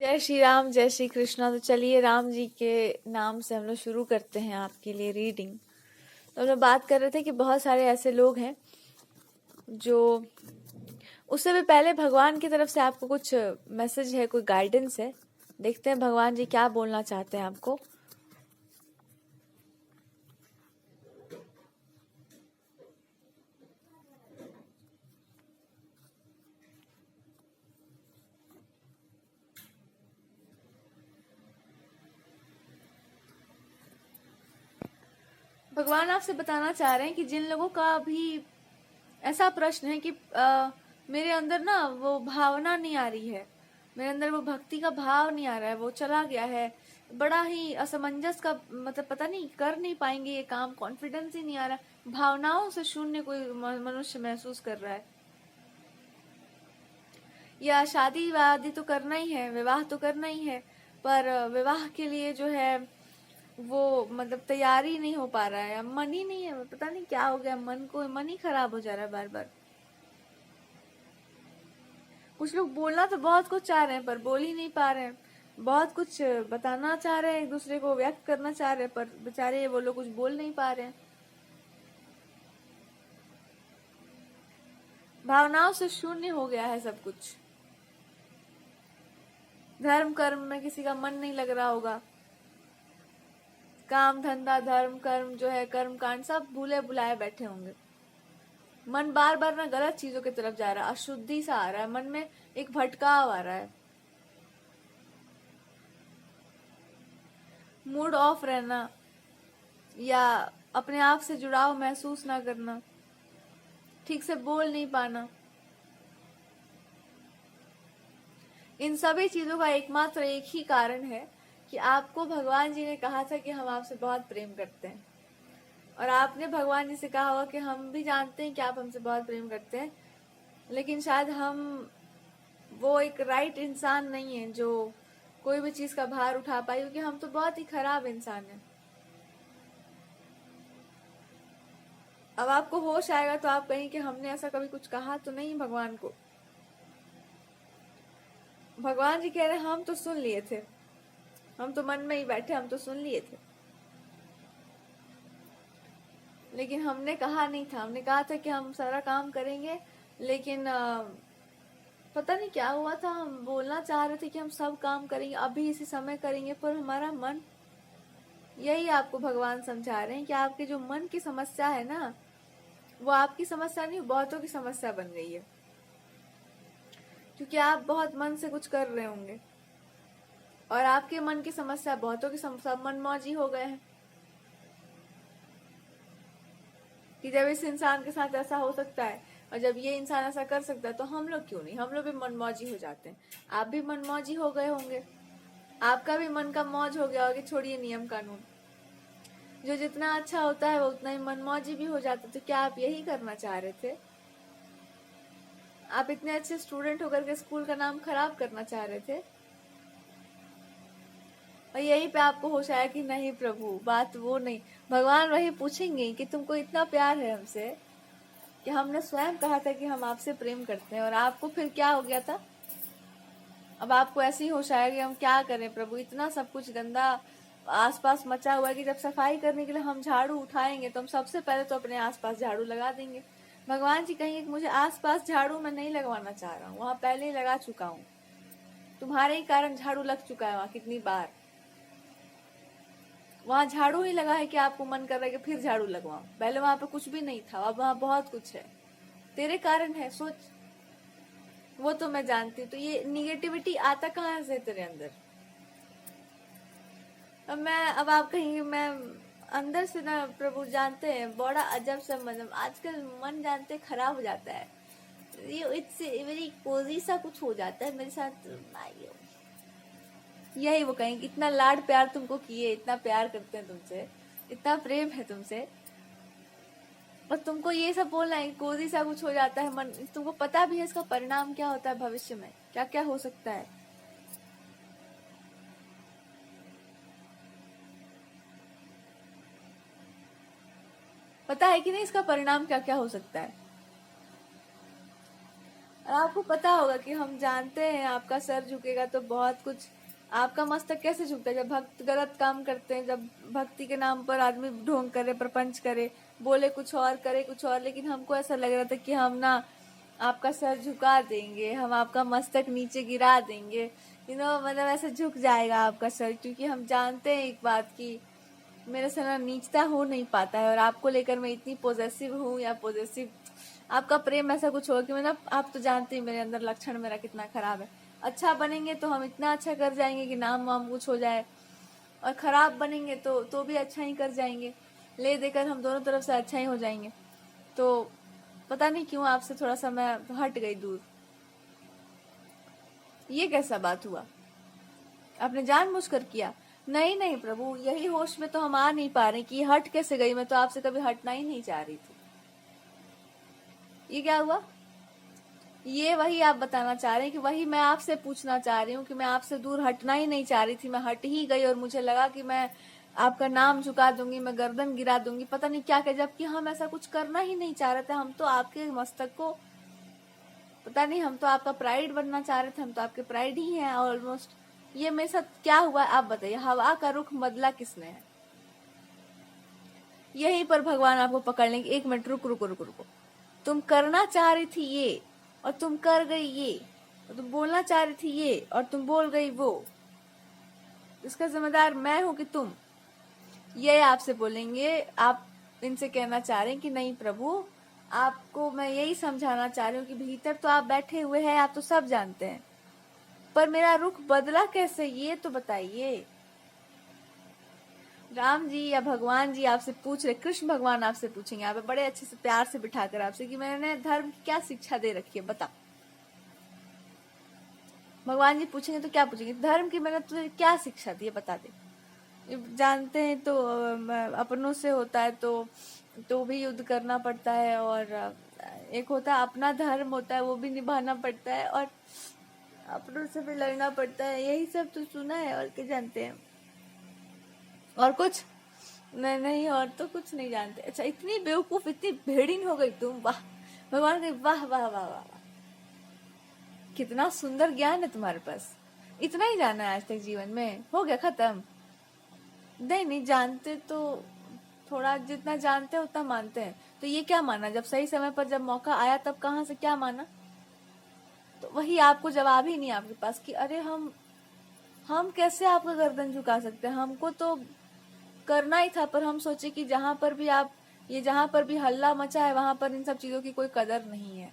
जय श्री राम, जय श्री कृष्णा। तो चलिए राम जी के नाम से हम लोग शुरू करते हैं आपके लिए रीडिंग। तो हम लोग बात कर रहे थे कि बहुत सारे ऐसे लोग हैं जो उससे भी पहले भगवान की तरफ से आपको कुछ मैसेज है, कोई गाइडेंस है। देखते हैं भगवान जी क्या बोलना चाहते हैं आपको। भगवान आपसे बताना चाह रहे हैं कि जिन लोगों का भी ऐसा प्रश्न है कि मेरे अंदर ना वो भावना नहीं आ रही है, मेरे अंदर वो भक्ति का भाव नहीं आ रहा है, वो चला गया है, बड़ा ही असमंजस का मतलब पता नहीं कर नहीं पाएंगे ये काम, कॉन्फिडेंस ही नहीं आ रहा, भावनाओं से शून्य कोई मनुष्य महसूस कर रहा है, या शादी वादी तो करना ही है, विवाह तो करना ही है, पर विवाह के लिए जो है वो मतलब तैयारी नहीं हो पा रहा है, मन ही नहीं है, पता नहीं क्या हो गया, मन ही खराब हो जा रहा है बार बार। कुछ लोग बोलना तो बहुत कुछ चाह रहे हैं पर बोल ही नहीं पा रहे हैं, बहुत कुछ बताना चाह रहे हैं, एक दूसरे को व्यक्त करना चाह रहे हैं, पर बेचारे वो लोग कुछ बोल नहीं पा रहे हैं। भावनाओं से शून्य हो गया है सब कुछ। धर्म कर्म में किसी का मन नहीं लग रहा होगा, काम धंधा धर्म कर्म जो है कर्म कांड सब भूले भुलाए बैठे होंगे। मन बार बार ना गलत चीजों की तरफ जा रहा है, अशुद्धि सा आ रहा है, मन में एक भटकाव आ रहा है, मूड ऑफ रहना या अपने आप से जुड़ाव महसूस ना करना, ठीक से बोल नहीं पाना। इन सभी चीजों का एकमात्र एक ही कारण है कि आपको भगवान जी ने कहा था कि हम आपसे बहुत प्रेम करते हैं, और आपने भगवान जी से कहा होगा कि हम भी जानते हैं कि आप हमसे बहुत प्रेम करते हैं, लेकिन शायद हम वो एक राइट इंसान नहीं है जो कोई भी चीज का भार उठा पाए, क्योंकि हम तो बहुत ही खराब इंसान हैं। अब आपको होश आएगा तो आप कहें कि हमने ऐसा कभी कुछ कहा तो नहीं भगवान को। भगवान जी कह रहे हैं हम तो सुन लिए थे, हम तो मन में ही बैठे, हम तो सुन लिए थे, लेकिन हमने कहा नहीं था। हमने कहा था कि हम सारा काम करेंगे, लेकिन पता नहीं क्या हुआ था, हम बोलना चाह रहे थे कि हम सब काम करेंगे, अभी इसी समय करेंगे, पर हमारा मन, यही आपको भगवान समझा रहे हैं कि आपके जो मन की समस्या है ना, वो आपकी समस्या नहीं, बहुतों की समस्या बन गई है, क्योंकि आप बहुत मन से कुछ कर रहे होंगे और आपके मन की समस्या बहुतों की सब मनमौजी हो गए हैं कि जब इस इंसान के साथ ऐसा हो सकता है और जब ये इंसान ऐसा कर सकता है तो हम लोग क्यों नहीं, हम लोग भी मनमौजी हो जाते हैं। आप भी मनमौजी हो गए होंगे, आपका भी मन का मौज हो गया होगा। छोड़िए नियम कानून, जो जितना अच्छा होता है वो उतना ही मनमौजी भी हो जाता है। तो क्या आप यही करना चाह रहे थे? आप इतने अच्छे स्टूडेंट होकर के स्कूल का नाम खराब करना चाह रहे थे, और यहीं पे आपको होश आया कि नहीं प्रभु, बात वो नहीं। भगवान वही पूछेंगे कि तुमको इतना प्यार है हमसे कि हमने स्वयं कहा था कि हम आपसे प्रेम करते हैं, और आपको फिर क्या हो गया था? अब आपको ऐसे ही होश आया कि हम क्या करें प्रभु, इतना सब कुछ गंदा आसपास मचा हुआ है कि जब सफाई करने के लिए हम झाड़ू उठाएंगे तो हम सबसे पहले तो अपने आसपास झाड़ू लगा देंगे। भगवान जी कहेंगे कि मुझे आसपास झाड़ू मैं नहीं लगवाना चाह रहा हूँ, वहां पहले ही लगा चुका हूँ, तुम्हारे ही कारण झाड़ू लग चुका है वहां कितनी बार। वहां झाड़ू ही लगा है कि आपको मन कर रहा है कि फिर झाड़ू लगवाऊं, पहले वहां पे कुछ भी नहीं था, अब वहां बहुत कुछ है, तेरे कारण है, सोच। वो तो मैं जानती हूँ, तो ये निगेटिविटी आता कहाँ से तेरे अंदर? अब आप कहेंगे मैं अंदर से ना प्रभु जानते हैं, बड़ा अजब सा मतलब आजकल मन जानते खराब हो जाता है, ये इट्स वेरी कोजी सा कुछ हो जाता है मेरे साथ। यही वो कहेंगे, इतना लाड प्यार तुमको किए, इतना प्यार करते हैं तुमसे, इतना प्रेम है तुमसे, और तुमको ये सब बोलना है, कोजी सा कुछ हो जाता है मन। तुमको पता भी है इसका परिणाम क्या होता है, भविष्य में क्या क्या हो सकता है? पता है कि नहीं इसका परिणाम क्या क्या हो सकता है? और आपको पता होगा कि हम जानते हैं आपका सर झुकेगा तो बहुत कुछ, आपका मस्तक कैसे झुकता है जब भक्त गलत काम करते हैं, जब भक्ति के नाम पर आदमी ढोंग करे, प्रपंच करे, बोले कुछ और करे कुछ और। लेकिन हमको ऐसा लग रहा था कि हम ना आपका सर झुका देंगे, हम आपका मस्तक नीचे गिरा देंगे, मतलब ऐसे झुक जाएगा आपका सर, क्योंकि हम जानते हैं एक बात कि मेरे से ना नीचता हो नहीं पाता है, और आपको लेकर मैं इतनी पॉजेसिव हूँ, या पॉजेसिव आपका प्रेम ऐसा कुछ हो कि मैं ना, आप तो जानते हैं मेरे अंदर लक्षण मेरा कितना खराब है। अच्छा बनेंगे तो हम इतना अच्छा कर जाएंगे कि नाम वाम कुछ हो जाए, और खराब बनेंगे तो भी अच्छा ही कर जाएंगे, ले देकर हम दोनों तरफ से अच्छा ही हो जाएंगे। तो पता नहीं क्यों आपसे थोड़ा सा मैं हट गई दूर। ये कैसा बात हुआ? आपने जानबूझकर किया? नहीं नहीं प्रभु, यही होश में तो हम आ नहीं पा रहे कि हट कैसे गई, मैं तो आपसे कभी हटना ही नहीं चाह रही थी। ये क्या हुआ? ये वही आप बताना चाह रहे हैं कि वही मैं आपसे पूछना चाह रही हूँ कि मैं आपसे दूर हटना ही नहीं चाह रही थी, मैं हट ही गई और मुझे लगा कि मैं आपका नाम झुका दूंगी, मैं गर्दन गिरा दूंगी, पता नहीं क्या क्या, जबकि हम ऐसा कुछ करना ही नहीं चाह रहे थे। हम तो आपके मस्तक को, पता नहीं, हम तो आपका प्राइड बनना चाह रहे थे, हम तो आपके प्राइड ही हैं ऑलमोस्ट। ये मेरे साथ क्या हुआ आप बताइए? हवा का रुख बदला किसने है? यहीं पर भगवान आपको पकड़ लेंगे। एक मिनट, रुक रुको रुको रुको। तुम करना चाह रही थी ये और तुम कर गई ये, और तुम बोलना चाह रही थी ये और तुम बोल गई वो। इसका जिम्मेदार मैं हूं कि तुम? ये आपसे बोलेंगे। आप इनसे कहना चाह रहे हैं कि नहीं प्रभु, आपको मैं यही समझाना चाह रही हूँ कि भीतर तो आप बैठे हुए हैं, आप तो सब जानते हैं, पर मेरा रुख बदला कैसे, ये तो बताइए। राम जी या भगवान जी आपसे पूछ रहे, कृष्ण भगवान आपसे पूछेंगे यहाँ पे बड़े अच्छे से प्यार से बिठाकर आपसे कि मैंने धर्म की क्या शिक्षा दे रखी है, बता। भगवान जी पूछेंगे तो क्या पूछेंगे? धर्म की मैंने तुझे क्या शिक्षा दी है, बता दे। जानते हैं तो अपनों से होता है तो भी युद्ध करना पड़ता है, और एक होता है अपना धर्म होता है, वो भी निभाना पड़ता है, और अपनों से भी लड़ना पड़ता है। यही सब तो सुना है, और क्या जानते हैं? और कुछ नहीं नहीं, और तो कुछ नहीं जानते। अच्छा, इतनी बेवकूफ, इतनी भेड़िन हो गई तुम, वाह। भगवान कहे वाह वाह वाह वाह, कितना सुंदर ज्ञान है तुम्हारे पास। इतना ही जाना है आज तक जीवन में, हो गया खत्म? नहीं नहीं जानते तो थोड़ा, जितना जानते हैं उतना मानते हैं। तो ये क्या माना, जब सही समय पर जब मौका आया तब कहाँ से क्या माना? तो वही आपको जवाब ही नहीं आपके पास कि अरे हम कैसे आपका गर्दन झुका सकते हैं, हमको तो करना ही था, पर हम सोचे कि जहां पर भी आप, ये जहां पर भी हल्ला मचा है वहां पर इन सब चीजों की कोई कदर नहीं है।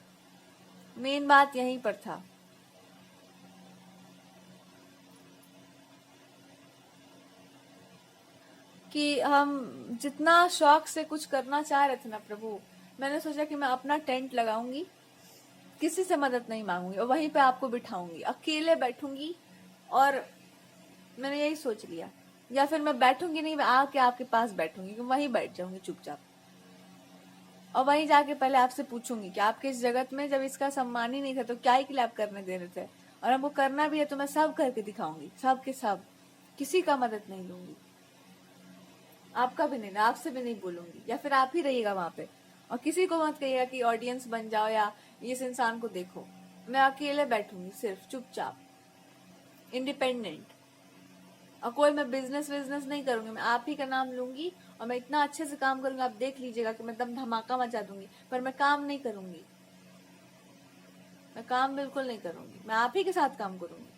मेन बात यहीं पर था। कि हम जितना शौक से कुछ करना चाह रहे थे ना प्रभु, मैंने सोचा कि मैं अपना टेंट लगाऊंगी, किसी से मदद नहीं मांगूंगी, और वहीं पे आपको बिठाऊंगी, अकेले बैठूंगी, और मैंने यही सोच लिया। या फिर मैं बैठूंगी नहीं, मैं आके आपके पास बैठूंगी, वहीं बैठ जाऊंगी चुपचाप, और वहीं जाके पहले आपसे पूछूंगी कि आपके इस जगत में जब इसका सम्मान ही नहीं था तो क्या ही के लिए आप करने दे रहे थे, और हमको करना भी है तो मैं सब करके दिखाऊंगी, सब के सब, किसी का मदद नहीं लूंगी, आपका भी नहीं, आपसे भी नहीं बोलूंगी। या फिर आप ही रहिएगा वहां पे, और किसी को मत कहिएगा कि ऑडियंस बन जाओ या इस इंसान को देखो। मैं अकेले बैठूंगी, सिर्फ चुपचाप, इंडिपेंडेंट, और कोई मैं बिजनेस नहीं करूंगी, मैं आप ही का नाम लूंगी, और मैं इतना अच्छे से काम करूंगी, आप देख लीजिएगा कि मैं दम धमाका मचा दूंगी, पर मैं काम नहीं करूंगी, मैं काम बिल्कुल नहीं करूंगी, मैं आप ही के साथ काम करूंगी,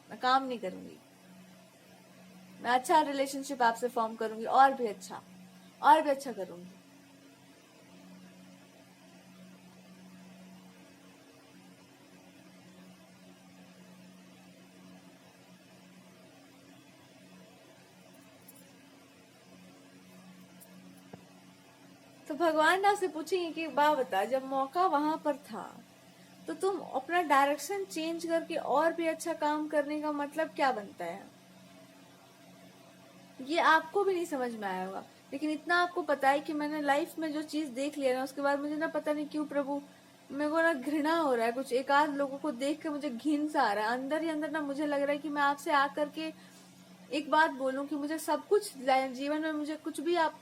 मैं काम नहीं करूंगी। मैं अच्छा रिलेशनशिप आपसे फॉर्म करूंगी, और भी अच्छा करूंगी। तो भगवान आपसे पूछेंगे कि वाह बता, जब मौका वहां पर था तो तुम अपना डायरेक्शन चेंज करके और भी अच्छा काम करने का मतलब क्या बनता है? ये आपको भी नहीं समझ में आया होगा, लेकिन इतना आपको पता है कि मैंने लाइफ में जो चीज देख लिया ना, उसके बाद मुझे ना पता नहीं क्यों प्रभु, मेरे को ना घृणा हो रहा है कुछ, एक आध लोगों को देख के मुझे घिन सा आ रहा है अंदर ही अंदर ना। मुझे लग रहा है कि मैं आपसे आकर के एक बात बोलूं कि मुझे सब कुछ जीवन में, मुझे कुछ भी आप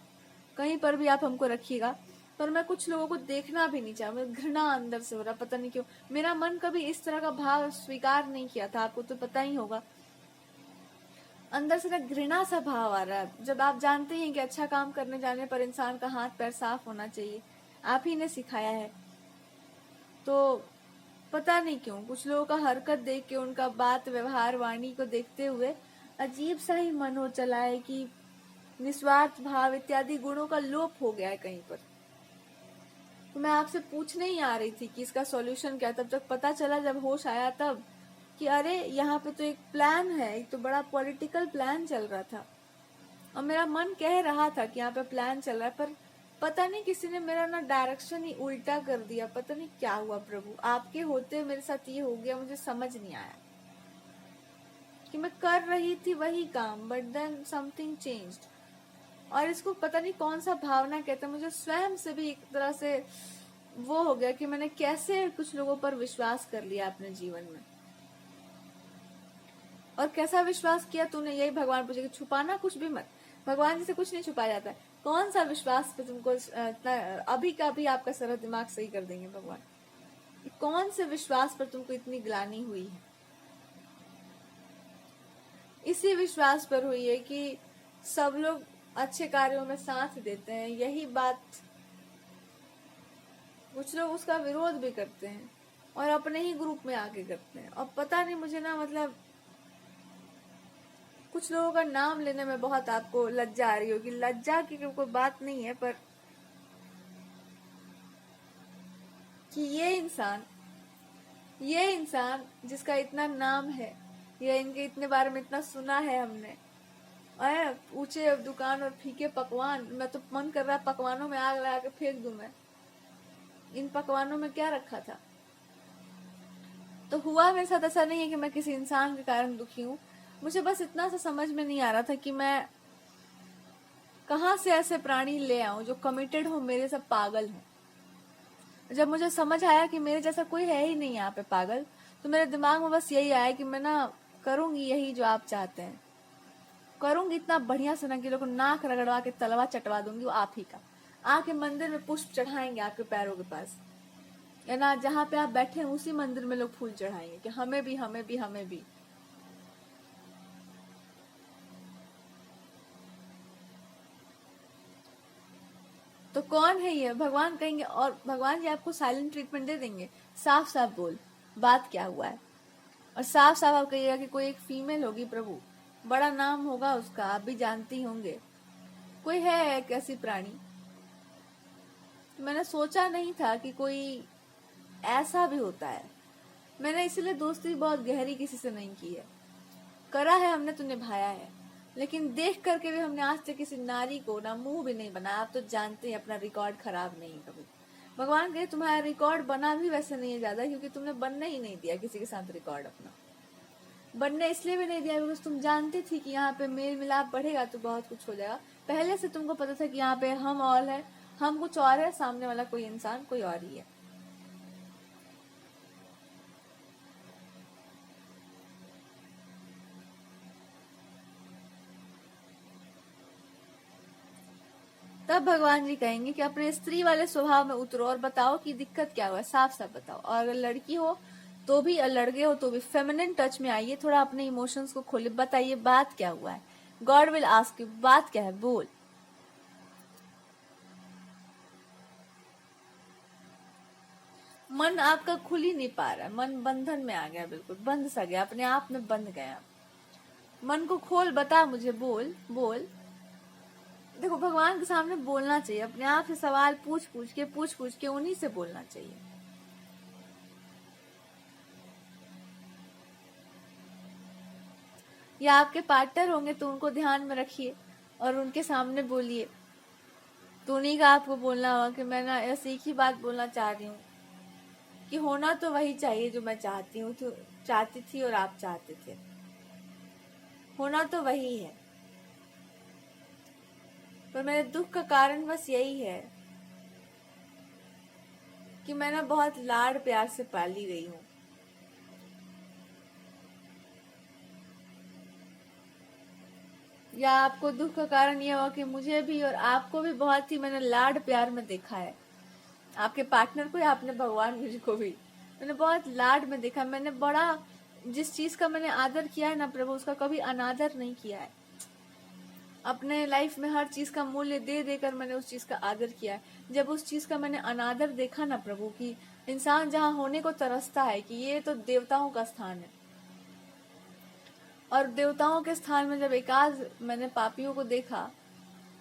कहीं पर भी आप हमको रखिएगा, पर मैं कुछ लोगों को देखना भी नहीं चाहा, मुझे घृणा अंदर से हो रहा, पता नहीं क्यों। मेरा मन कभी इस तरह का भाव स्वीकार नहीं किया था, आपको तो पता ही होगा। अंदर से ना घृणा सा भाव आ रहा है, जब आप जानते हैं कि अच्छा काम करने जाने पर इंसान का हाथ पैर साफ होना चाहिए, आप ही ने सिखाया है। तो पता नहीं क्यों कुछ लोगों का हरकत देख के, उनका बात व्यवहार वाणी को देखते हुए अजीब सा ही मन हो चला है कि निस्वार्थ भाव इत्यादि गुणों का लोप हो गया है कहीं पर। तो मैं आपसे पूछने ही आ रही थी कि इसका सॉल्यूशन क्या। तब तक पता चला, जब होश आया तब, कि अरे यहाँ पे तो एक प्लान है, एक तो बड़ा पॉलिटिकल प्लान चल रहा था। और मेरा मन कह रहा था कि यहाँ पे प्लान चल रहा है, पर पता नहीं किसी ने मेरा ना डायरेक्शन ही उल्टा कर दिया। पता नहीं क्या हुआ प्रभु, आपके होते मेरे साथ ये हो गया, मुझे समझ नहीं आया कि मैं कर रही थी वही काम, बट देन समथिंग चेंज्ड। और इसको पता नहीं कौन सा भावना कहते हैं, मुझे स्वयं से भी एक तरह से वो हो गया कि मैंने कैसे कुछ लोगों पर विश्वास कर लिया अपने जीवन में। और कैसा विश्वास किया तूने, यही भगवान पूछे कि छुपाना कुछ भी मत। भगवान जी से कुछ नहीं छुपाया जाता है। कौन सा विश्वास पे तुमको अभी का अभी आपका सारा दिमाग सही कर देंगे भगवान। कौन से विश्वास पर तुमको इतनी ग्लानि हुई है? इसी विश्वास पर हुई है कि सब लोग अच्छे कार्यों में साथ देते हैं, यही बात। कुछ लोग उसका विरोध भी करते हैं और अपने ही ग्रुप में आके करते हैं। और पता नहीं मुझे ना, मतलब कुछ लोगों का नाम लेने में बहुत आपको लज्जा आ रही होगी। लज्जा की कोई बात नहीं है, पर कि ये इंसान जिसका इतना नाम है, ये इनके इतने बारे में इतना सुना है हमने, और ऊंचे दुकान और फीके पकवान, मैं तो मन कर रहा है पकवानों में आग लगा के फेंक दूं मैं। इन पकवानों में क्या रखा था? तो हुआ मेरे साथ ऐसा नहीं है कि मैं किसी इंसान के कारण दुखी हूँ। मुझे बस इतना सा समझ में नहीं आ रहा था कि मैं कहाँ से ऐसे प्राणी ले आऊं जो कमिटेड हो, मेरे सब पागल हो। जब मुझे समझ आया कि मेरे जैसा कोई है ही नहीं यहाँ पे पागल, तो मेरे दिमाग में बस यही आया कि मैं ना करूंगी यही जो आप चाहते हैं। करूंगी इतना बढ़िया से ना कि लोगों को नाक रगड़वा के तलवा चटवा दूंगी, वो आप ही का। आके मंदिर में पुष्प चढ़ाएंगे आपके पैरों के पास, या ना जहाँ पे आप बैठे हैं उसी मंदिर में लोग फूल चढ़ाएंगे कि हमें भी हमें भी हमें भी। तो कौन है ये? भगवान कहेंगे, और भगवान जी आपको साइलेंट ट्रीटमेंट दे देंगे। साफ साफ बोल, बात क्या हुआ है। और साफ साफ आप कहिएगा कि कोई एक फीमेल होगी प्रभु, बड़ा नाम होगा उसका, आप भी जानती होंगे। कोई है एक ऐसी प्राणी। मैंने सोचा नहीं था कि कोई ऐसा भी होता है। मैंने इसलिए दोस्ती बहुत गहरी किसी से नहीं की है। करा है हमने तो निभाया है, लेकिन देख करके भी हमने आज तक किसी नारी को ना मुंह भी नहीं बनाया। आप तो जानते हैं अपना रिकॉर्ड खराब नहीं कभी। भगवान कहे तुम्हारा रिकॉर्ड बना भी वैसे नहीं है ज्यादा, क्योंकि तुमने बनने ही नहीं दिया किसी के साथ रिकॉर्ड अपना। बनने इसलिए भी नहीं दिया बिकॉज तुम जानती थी कि यहाँ पे मेल मिलाप बढ़ेगा तो बहुत कुछ हो जाएगा। पहले से तुमको पता था कि यहाँ पे हम और है, हम कुछ और है, सामने वाला कोई इंसान कोई और ही है। तब भगवान जी कहेंगे कि अपने स्त्री वाले स्वभाव में उतरो और बताओ कि दिक्कत क्या हुआ है, साफ साफ बताओ। और अगर लड़की हो तो भी, लड़के हो तो भी, फेमिनिन टच में आइए, थोड़ा अपने इमोशंस को खोलिए, बताइए बात क्या हुआ है। गॉड विल आस्क यू, बात क्या है, बोल। मन आपका खुल ही नहीं पा रहा है, मन बंधन में आ गया, बिल्कुल बंद सा गया, अपने आप में बंध गया। मन को खोल, बता मुझे, बोल बोल। देखो भगवान के सामने बोलना चाहिए, अपने आप से सवाल पूछ पूछ के उन्हीं से बोलना चाहिए। या आपके पार्टनर होंगे तो उनको ध्यान में रखिए और उनके सामने बोलिए। तो उन्हीं का आपको बोलना होगा कि मैं ना ऐसी एक ही बात बोलना चाह रही हूँ कि होना तो वही चाहिए जो मैं चाहती हूँ, तो चाहती थी और आप चाहते थे, होना तो वही है। पर मेरे दुख का कारण बस यही है कि मैं ना बहुत लाड़ प्यार से पाली गई हूँ। या आपको दुख का कारण यह हुआ कि मुझे भी और आपको भी बहुत ही मैंने लाड प्यार में देखा है। आपके पार्टनर को या अपने भगवान मुझे को भी मैंने बहुत लाड में देखा। मैंने बड़ा, जिस चीज का मैंने आदर किया है ना प्रभु, उसका कभी अनादर नहीं किया है। अपने लाइफ में हर चीज का मूल्य दे देकर मैंने उस चीज का आदर किया है। जब उस चीज का मैंने अनादर देखा ना प्रभु, कि इंसान जहाँ होने को तरसता है कि ये तो देवताओं का स्थान है, और देवताओं के स्थान में जब एकाध मैंने पापियों को देखा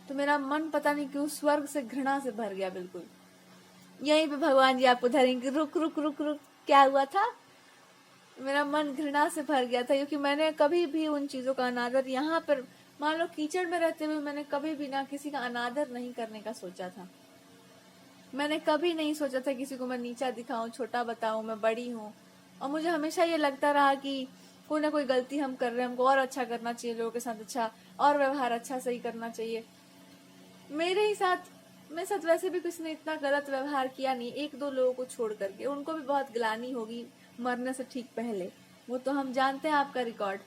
तो मेरा मन पता नहीं क्यों स्वर्ग से घृणा से भर गया बिल्कुल। यहीं पे भगवान जी आपको धरेंगे, रुक रुक रुक रुक, क्या हुआ था? मेरा मन घृणा से भर गया था, क्योंकि मैंने कभी भी उन चीजों का अनादर, यहाँ पर मान लो कीचड़ में रहते हुए मैंने कभी भी ना किसी का अनादर नहीं करने का सोचा था। मैंने कभी नहीं सोचा था किसी को मैं नीचा दिखाऊं, छोटा बताऊं, मैं बड़ी हूँ। और मुझे हमेशा ये लगता रहा कि कोई ना कोई गलती हम कर रहे हैं, हमको और अच्छा करना चाहिए, लोगों के साथ अच्छा और व्यवहार अच्छा सही करना चाहिए। मेरे साथ वैसे भी किसी ने इतना गलत व्यवहार किया नहीं, एक दो लोगों को छोड़ करके। उनको भी बहुत ग्लानि होगी मरने से ठीक पहले, वो तो हम जानते हैं आपका रिकॉर्ड।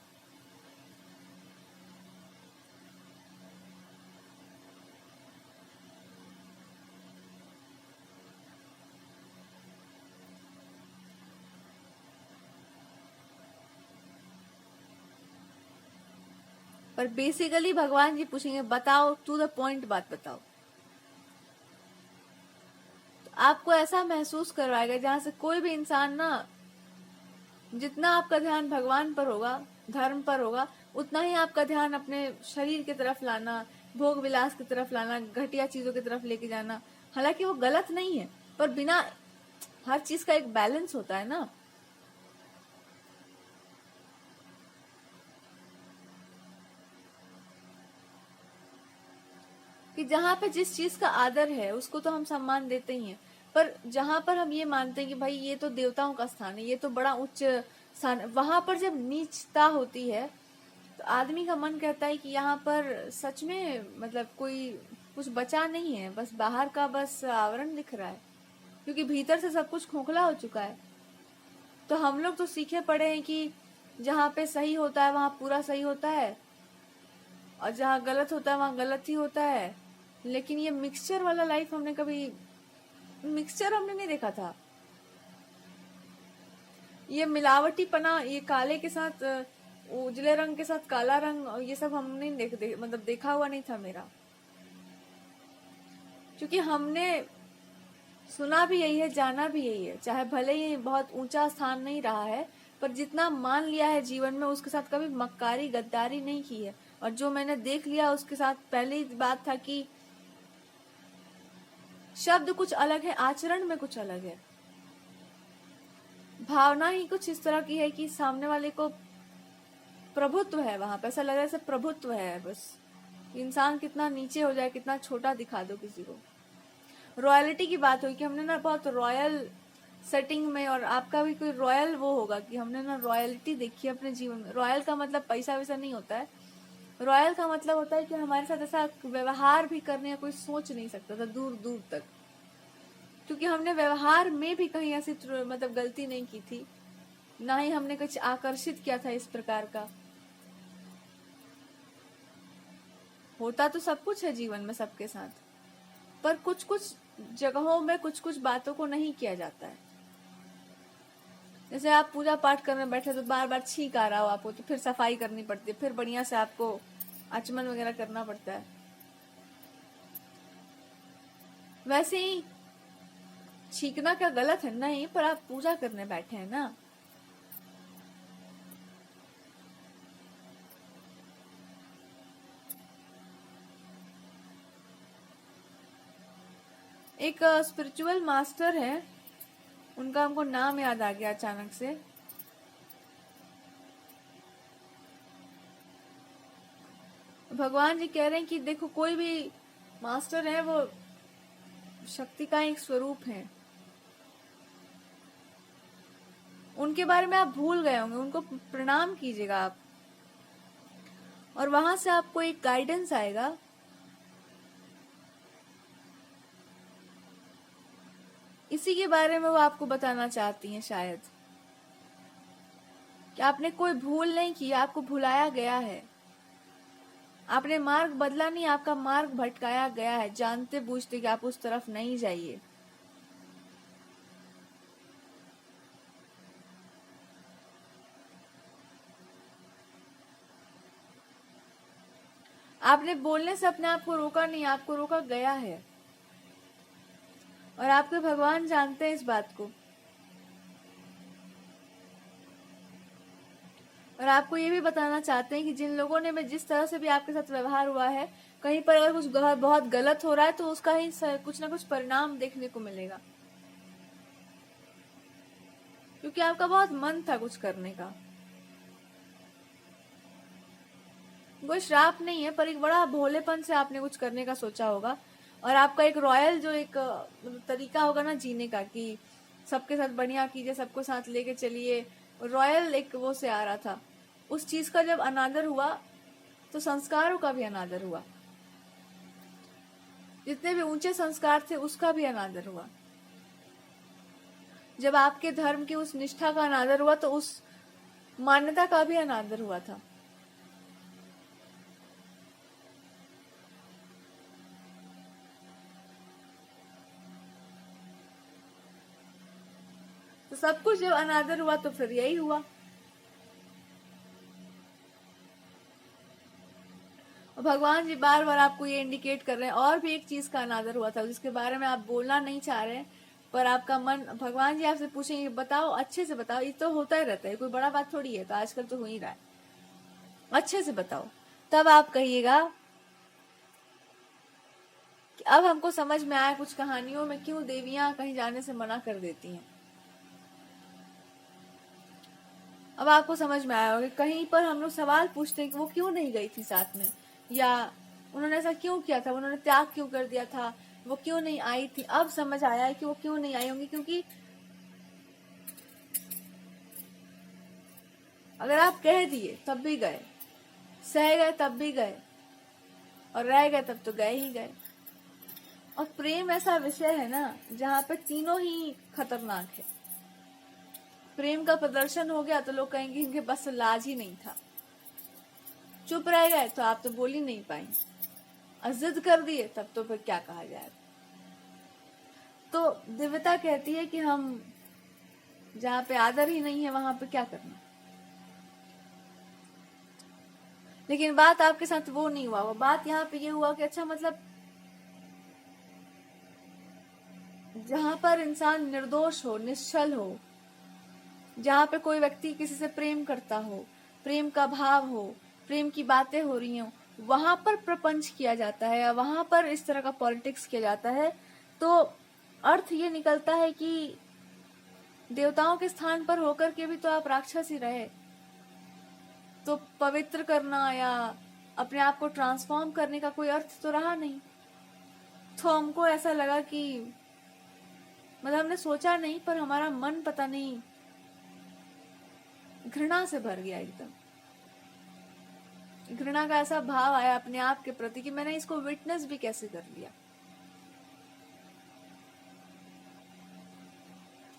पर बेसिकली भगवान जी पूछेंगे, बताओ टू द पॉइंट बात बताओ। तो आपको ऐसा महसूस करवाएगा जहां से कोई भी इंसान ना, जितना आपका ध्यान भगवान पर होगा, धर्म पर होगा, उतना ही आपका ध्यान अपने शरीर की तरफ लाना, भोग विलास की तरफ लाना, घटिया चीजों की तरफ लेके जाना। हालांकि वो गलत नहीं है, पर बिना, हर चीज का एक बैलेंस होता है ना। कि जहाँ पे जिस चीज का आदर है उसको तो हम सम्मान देते ही हैं, पर जहाँ पर हम ये मानते हैं कि भाई ये तो देवताओं का स्थान है, ये तो बड़ा उच्च स्थान, वहां पर जब नीचता होती है तो आदमी का मन कहता है कि यहाँ पर सच में मतलब कोई कुछ बचा नहीं है, बस बाहर का बस आवरण दिख रहा है, क्योंकि भीतर से सब कुछ खोखला हो चुका है। तो हम लोग तो सीखे पड़े हैं कि जहाँ पे सही होता है वहां पूरा सही होता है, और जहाँ गलत होता है वहां गलत ही होता है। लेकिन ये मिक्सचर वाला लाइफ हमने कभी, मिक्सचर हमने नहीं देखा था। ये मिलावटी पना, ये काले के साथ उजले रंग के साथ काला रंग, ये सब हमने मतलब देखा हुआ नहीं था मेरा। क्योंकि हमने सुना भी यही है, जाना भी यही है, चाहे भले ही बहुत ऊंचा स्थान नहीं रहा है, पर जितना मान लिया है जीवन में उसके साथ कभी मक्कारी गद्दारी नहीं की है। और जो मैंने देख लिया उसके साथ पहली बात था कि शब्द कुछ अलग है, आचरण में कुछ अलग है। भावना ही कुछ इस तरह की है कि सामने वाले को प्रभुत्व है, वहां पे ऐसा लग रहा है जैसे प्रभुत्व है, बस इंसान कितना नीचे हो जाए, कितना छोटा दिखा दो किसी को। रॉयलिटी की बात हुई कि हमने ना बहुत रॉयल सेटिंग में, और आपका भी कोई रॉयल वो होगा कि हमने ना रॉयलिटी देखी अपने जीवन में। रॉयल का मतलब पैसा वैसा नहीं होता है, रॉयल का मतलब होता है कि हमारे साथ ऐसा व्यवहार भी करने का कोई सोच नहीं सकता था दूर दूर तक, क्योंकि हमने व्यवहार में भी कहीं ऐसी मतलब गलती नहीं की थी, ना ही हमने कुछ आकर्षित किया था इस प्रकार का। होता तो सब कुछ है जीवन में सबके साथ, पर कुछ कुछ जगहों में कुछ कुछ बातों को नहीं किया जाता है। जैसे आप पूजा पाठ करने बैठे तो बार बार छींक आ रहा हो आपको, तो फिर सफाई करनी पड़ती है, फिर बढ़िया से आपको आचमन वगैरह करना पड़ता है। वैसे ही छींकना क्या गलत है? नहीं, पर आप पूजा करने बैठे हैं ना। एक स्पिरिचुअल मास्टर है, उनका हमको नाम याद आ गया अचानक से। भगवान जी कह रहे हैं कि देखो, कोई भी मास्टर है वो शक्ति का एक स्वरूप है। उनके बारे में आप भूल गए होंगे, उनको प्रणाम कीजिएगा आप, और वहां से आपको एक गाइडेंस आएगा। इसी के बारे में वो आपको बताना चाहती हैं शायद, कि आपने कोई भूल नहीं की, आपको भुलाया गया है, आपने मार्ग बदला नहीं, आपका मार्ग भटकाया गया है, जानते बूझते कि आप उस तरफ नहीं जाइए। आपने बोलने से अपने आप को रोका नहीं, आपको रोका गया है, और आपके भगवान जानते हैं इस बात को। और आपको ये भी बताना चाहते हैं कि जिन लोगों ने मैं जिस तरह से भी आपके साथ व्यवहार हुआ है, कहीं पर अगर कुछ बहुत गलत हो रहा है तो उसका ही कुछ ना कुछ परिणाम देखने को मिलेगा, क्योंकि आपका बहुत मन था कुछ करने का। कोई श्राप नहीं है, पर एक बड़ा भोलेपन से आपने कुछ करने का सोचा होगा, और आपका एक रॉयल जो एक तरीका होगा ना जीने का, कि सबके साथ बढ़िया कीजिए, सबको साथ लेके चलिए, रॉयल एक वो से आ रहा था। उस चीज का जब अनादर हुआ तो संस्कारों का भी अनादर हुआ, जितने भी ऊंचे संस्कार थे उसका भी अनादर हुआ। जब आपके धर्म की उस निष्ठा का अनादर हुआ तो उस मान्यता का भी अनादर हुआ था। तो सब कुछ जब अनादर हुआ तो फिर यही हुआ। और भगवान जी बार बार आपको ये इंडिकेट कर रहे हैं। और भी एक चीज का अनादर हुआ था जिसके बारे में आप बोलना नहीं चाह रहे, पर आपका मन, भगवान जी आपसे पूछेंगे बताओ, अच्छे से बताओ, ये तो होता ही रहता है, कोई बड़ा बात थोड़ी है, तो आजकल तो हो ही रहा है, अच्छे से बताओ। तब आप कहिएगा कि अब हमको समझ में आया कुछ कहानियों में क्यों देवियां कहीं जाने से मना कर देती हैं। अब आपको समझ में आया होगा कहीं पर हम लोग सवाल पूछते हैं कि वो क्यों नहीं गई थी साथ में, या उन्होंने ऐसा क्यों किया था, उन्होंने त्याग क्यों कर दिया था, वो क्यों नहीं आई थी। अब समझ आया है कि वो क्यों नहीं आई होंगी, क्योंकि अगर आप कह दिए तब भी गए, सह गए तब भी गए, और रह गए तब तो गए ही गए। और प्रेम ऐसा विषय है ना जहाँ पे तीनों ही खतरनाक है। प्रेम का प्रदर्शन हो गया तो लोग कहेंगे इनके बस लाज ही नहीं था, चुप रह गए तो आप तो बोल ही नहीं पाए, और जिद कर दिए तब तो फिर क्या कहा जाए। तो दिव्यता कहती है कि हम जहाँ पे आदर ही नहीं है वहां पे क्या करना। लेकिन बात आपके साथ वो नहीं हुआ, बात यहाँ पे ये हुआ कि अच्छा मतलब जहां पर इंसान निर्दोष हो, निश्चल हो, जहां पे कोई व्यक्ति किसी से प्रेम करता हो, प्रेम का भाव हो, प्रेम की बातें हो रही हो, वहां पर प्रपंच किया जाता है या वहां पर इस तरह का पॉलिटिक्स किया जाता है, तो अर्थ ये निकलता है कि देवताओं के स्थान पर होकर के भी तो आप राक्षस ही रहे। तो पवित्र करना या अपने आप को ट्रांसफॉर्म करने का कोई अर्थ तो रहा नहीं। तो हमको ऐसा लगा कि मतलब हमने सोचा नहीं, पर हमारा मन पता नहीं घृणा से भर गया, एकदम घृणा का ऐसा भाव आया अपने आप के प्रति कि मैंने इसको विटनेस भी कैसे कर लिया।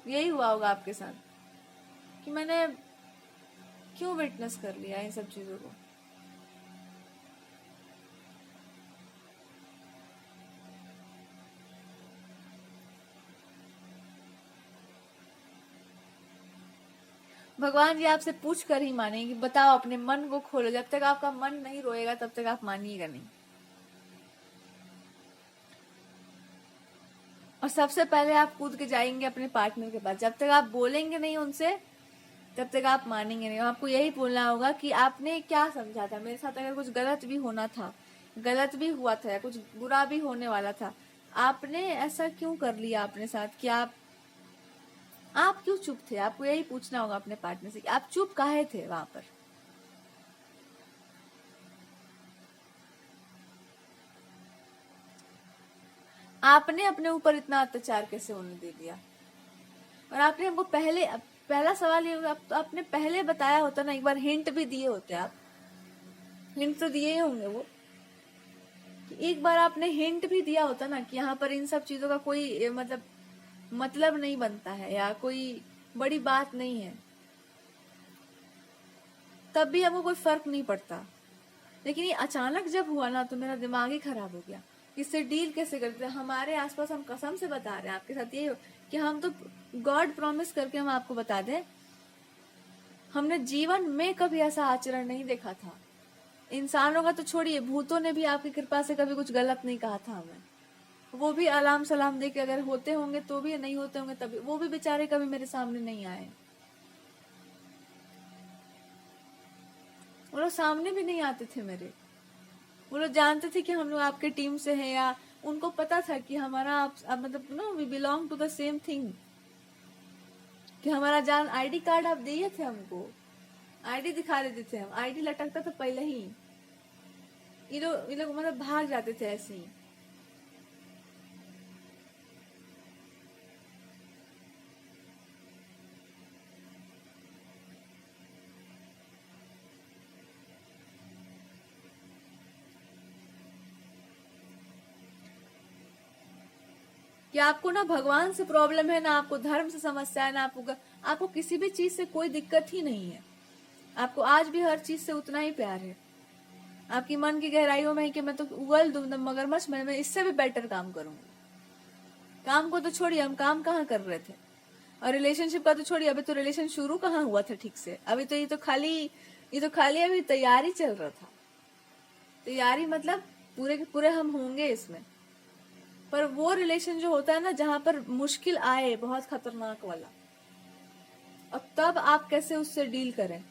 यही हुआ होगा आपके साथ कि मैंने क्यों विटनेस कर लिया इन सब चीजों को। भगवान जी आपसे पूछ कर ही मानेंगे, बताओ, अपने मन को खोलो। जब तक आपका मन नहीं रोएगा तब तक आप मानिएगा नहीं। और सबसे पहले आप कूद के जाएंगे अपने पार्टनर के पास। जब तक आप बोलेंगे नहीं उनसे तब तक आप मानेंगे नहीं। आपको यही बोलना होगा कि आपने क्या समझा था, मेरे साथ अगर कुछ गलत भी होना था, गलत भी हुआ था, या कुछ बुरा भी होने वाला था, आपने ऐसा क्यों कर लिया अपने साथ कि आप क्यों चुप थे। आपको यही पूछना होगा अपने पार्टनर से कि आप चुप काहे थे वहां पर। आपने अपने ऊपर इतना अत्याचार कैसे होने दे दिया। और आपने हमको पहला सवाल ये होगा, आपने पहले बताया होता ना, एक बार हिंट भी दिए होते। आप हिंट तो दिए ही होंगे वो, एक बार आपने हिंट भी दिया होता ना कि यहाँ पर इन सब चीजों का कोई मतलब नहीं बनता है या कोई बड़ी बात नहीं है, तब भी हमको कोई फर्क नहीं पड़ता। लेकिन ये अचानक जब हुआ ना तो मेरा दिमाग ही खराब हो गया। इससे डील कैसे करते हैं। हमारे आसपास हम कसम से बता रहे हैं आपके साथ ये कि हम तो गॉड प्रॉमिस करके हम आपको बता दें, हमने जीवन में कभी ऐसा आचरण नहीं देखा था। इंसानों का तो छोड़िए, भूतों ने भी आपकी कृपा से कभी कुछ गलत नहीं कहा था हमें। वो भी अलाम सलाम दे के अगर होते होंगे तो भी, नहीं होते होंगे तभी, वो भी बेचारे कभी मेरे सामने नहीं आए। वो लोग सामने भी नहीं आते थे मेरे। वो लोग जानते थे कि हम लोग आपके टीम से हैं, या उनको पता था कि हमारा आप मतलब no we belong to the same thing, कि हमारा जान आईडी कार्ड आप दिए थे हमको, आईडी दिखा देते थे हम, आईडी लटकता था पहले ही। ये लोग मतलब भाग जाते थे ऐसे ही। कि आपको ना भगवान से प्रॉब्लम है, ना आपको धर्म से समस्या है, ना आपको किसी भी चीज से कोई दिक्कत ही नहीं है। आपको आज भी हर चीज से उतना ही प्यार है। आपकी मन की गहराइयों में है कि मैं तो उगल दूं मगरमच्छ, मैं इससे भी बेटर काम करूंगी। काम को तो छोड़िए, हम काम कहाँ कर रहे थे, और रिलेशनशिप का तो छोड़िए, अभी तो रिलेशन शुरू कहाँ हुआ था ठीक से। अभी तो ये तो खाली अभी तैयारी चल रहा था। तैयारी मतलब पूरे के पूरे हम होंगे इसमें। पर वो रिलेशन जो होता है ना, जहां पर मुश्किल आए बहुत खतरनाक वाला, और तब आप कैसे उससे डील करें,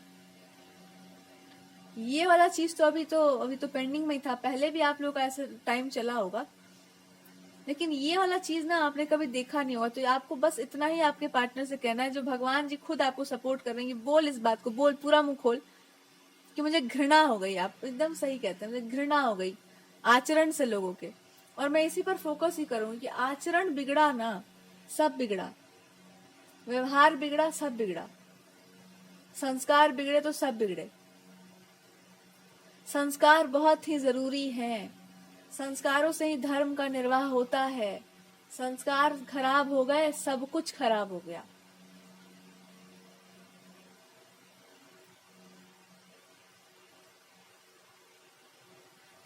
ये वाला चीज तो अभी तो पेंडिंग में ही था। पहले भी आप लोग का ऐसे टाइम चला होगा, लेकिन ये वाला चीज ना आपने कभी देखा नहीं होगा। तो आपको बस इतना ही आपके पार्टनर से कहना है, जो भगवान जी खुद आपको सपोर्ट कर रहे हैं, बोल इस बात को, बोल पूरा मुंह खोल कि मुझे घृणा हो गई। आप एकदम सही कहते हैं, मुझे घृणा हो गई आचरण से लोगों के। और मैं इसी पर फोकस ही करूंगी कि आचरण बिगड़ा ना, सब बिगड़ा, व्यवहार बिगड़ा, सब बिगड़ा, संस्कार बिगड़े तो सब बिगड़े। संस्कार बहुत ही जरूरी हैं। संस्कारों से ही धर्म का निर्वाह होता है। संस्कार खराब हो गए, सब कुछ खराब हो गया।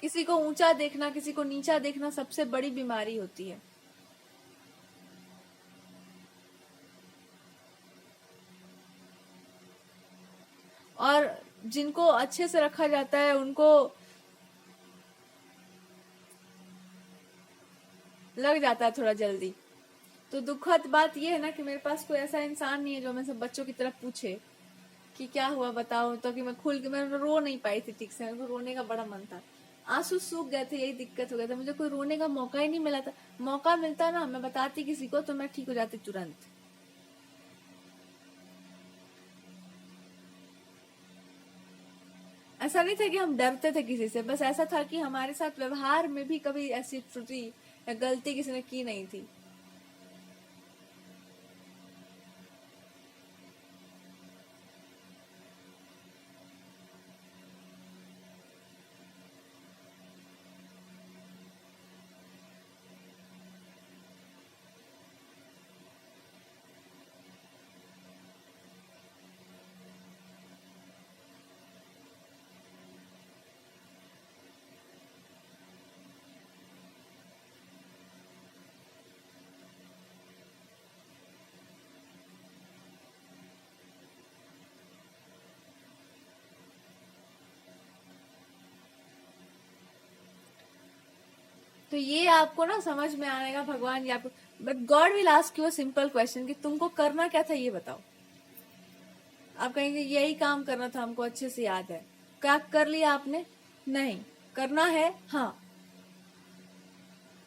किसी को ऊंचा देखना, किसी को नीचा देखना सबसे बड़ी बीमारी होती है। और जिनको अच्छे से रखा जाता है उनको लग जाता है थोड़ा जल्दी। तो दुखद बात यह है ना कि मेरे पास कोई ऐसा इंसान नहीं है जो मैं सब बच्चों की तरफ पूछे कि क्या हुआ बताओ, तो कि मैं खुल के, मैं रो नहीं पाई थी ठीक से, मेरे को रोने का बड़ा मन था, आंसू सूख गए थे, यही दिक्कत हो गया था, मुझे कोई रोने का मौका ही नहीं मिला था। मौका मिलता ना, मैं बताती किसी को तो मैं ठीक हो जाती तुरंत। ऐसा नहीं था कि हम डरते थे किसी से, बस ऐसा था कि हमारे साथ व्यवहार में भी कभी ऐसी त्रुटि या गलती किसी ने की नहीं थी। तो ये आपको ना समझ में आएगा, भगवान ये आपको, but God will ask you a simple question कि तुमको करना क्या था ये बताओ। आप कहेंगे यही काम करना था, हमको अच्छे से याद है। क्या कर लिया आपने? नहीं। करना है, हाँ।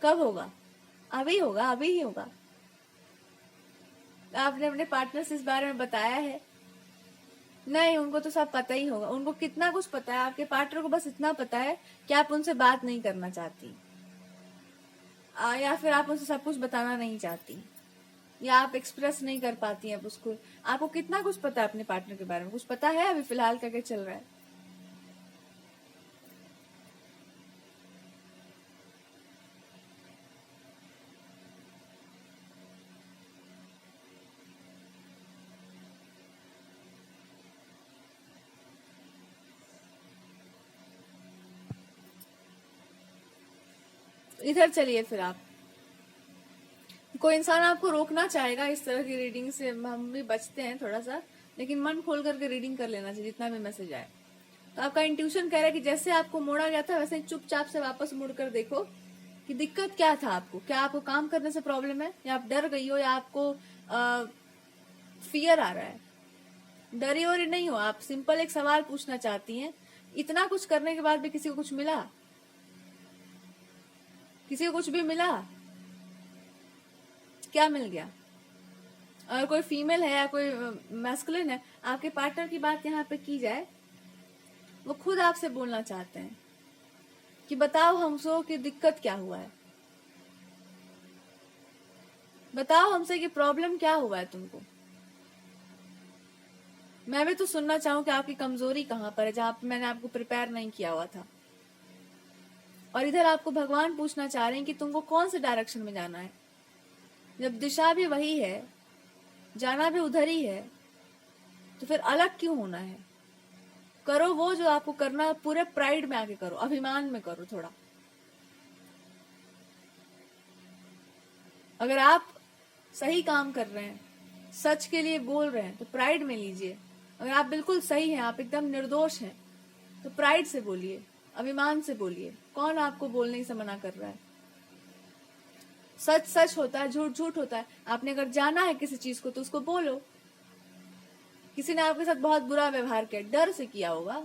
कब होगा? अभी होगा, अभी ही होगा। आपने अपने पार्टनर से इस बारे में बताया है? नहीं, उनको तो सब पता ही होगा। उनको कितना कुछ पता है, आपके पार्टनर को बस इतना पता है कि आप उनसे बात नहीं करना चाहती, या फिर आप उनसे सब कुछ बताना नहीं चाहती, या आप एक्सप्रेस नहीं कर पाती हैं उसको। आपको कितना कुछ पता है अपने पार्टनर के बारे में? कुछ पता है अभी फिलहाल क्या क्या चल रहा है? इधर चलिए फिर। आप, कोई इंसान आपको रोकना चाहेगा इस तरह की रीडिंग से, हम भी बचते हैं थोड़ा सा, लेकिन मन खोल करके रीडिंग कर लेना चाहिए जितना भी मैसेज आए। तो आपका इंट्यूशन कह रहा है कि जैसे आपको मोड़ा गया था वैसे ही चुपचाप से वापस मुड़कर देखो कि दिक्कत क्या था आपको। क्या आपको काम करने से प्रॉब्लम है, या आप डर गई हो, या आपको फियर आ रहा है। डरी और नहीं हो, आप सिंपल एक सवाल पूछना चाहती हैं। इतना कुछ करने के बाद भी किसी को कुछ मिला? किसी को कुछ भी मिला? क्या मिल गया? अगर कोई फीमेल है या कोई मैस्कुलिन है, आपके पार्टनर की बात यहाँ पे की जाए, वो खुद आपसे बोलना चाहते हैं कि बताओ हमसे कि दिक्कत क्या हुआ है, बताओ हमसे कि प्रॉब्लम क्या हुआ है तुमको। मैं भी तो सुनना चाहूं कि आपकी कमजोरी कहाँ पर है, जहां मैंने आपको प्रिपेयर नहीं किया हुआ था। और इधर आपको भगवान पूछना चाह रहे हैं कि तुमको कौन से डायरेक्शन में जाना है। जब दिशा भी वही है, जाना भी उधर ही है, तो फिर अलग क्यों होना है। करो वो जो आपको करना है, पूरे प्राइड में आके करो, अभिमान में करो थोड़ा। अगर आप सही काम कर रहे हैं, सच के लिए बोल रहे हैं, तो प्राइड में लीजिए। अगर आप बिल्कुल सही हैं, आप एकदम निर्दोष हैं, तो प्राइड से बोलिए, अभिमान से बोलिए। कौन आपको बोलने से मना कर रहा है। सच सच होता है, झूठ झूठ होता है। आपने अगर जाना है किसी चीज को तो उसको बोलो। किसी ने आपके साथ बहुत बुरा व्यवहार किया, डर से किया होगा,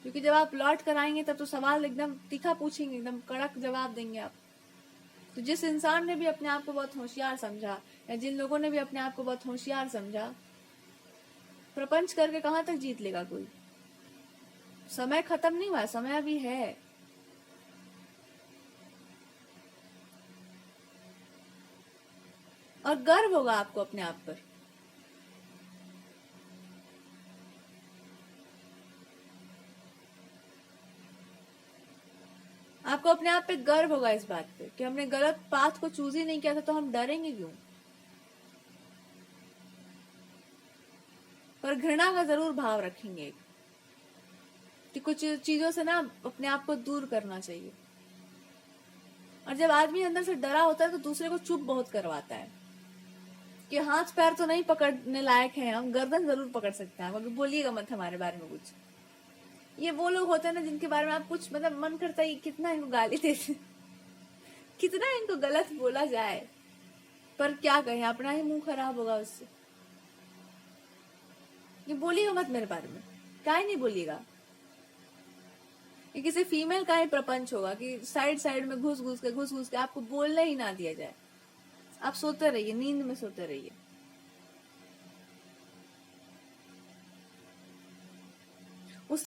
क्योंकि जब आप लौट कर आएंगे तब तो सवाल एकदम तीखा पूछेंगे, एकदम कड़क जवाब देंगे आप। तो जिस इंसान ने भी अपने आप को बहुत होशियार समझा, या जिन लोगों ने भी अपने आप को बहुत होशियार समझा, प्रपंच करके कहां तक जीत लेगा कोई। समय खत्म नहीं हुआ, समय अभी है। और गर्व होगा आपको अपने आप पर। आपको अपने आप पे गर्व होगा इस बात पे कि हमने गलत पाथ को चूज ही नहीं किया था, तो हम डरेंगे क्यों। पर घृणा का जरूर भाव रखेंगे कि कुछ चीजों से ना अपने आप को दूर करना चाहिए। और जब आदमी अंदर से डरा होता है तो दूसरे को चुप बहुत करवाता है कि हाथ पैर तो नहीं पकड़ने लायक है, हम गर्दन जरूर पकड़ सकते हैं, मगर बोलिएगा मत हमारे बारे में कुछ। ये वो लोग होते हैं ना जिनके बारे में आप कुछ मतलब मन करता है कितना इनको गाली देते, कितना इनको गलत बोला जाए, पर क्या कहें, अपना ही मुंह खराब होगा उससे। ये बोलिएगा मत मेरे बारे में, क्या ही नहीं बोलिएगा। ये किसी फीमेल का ही प्रपंच होगा कि साइड साइड में घुस घुस के आपको बोलने ही ना दिया जाए। आप सोते रहिए, नींद में सोते रहिए।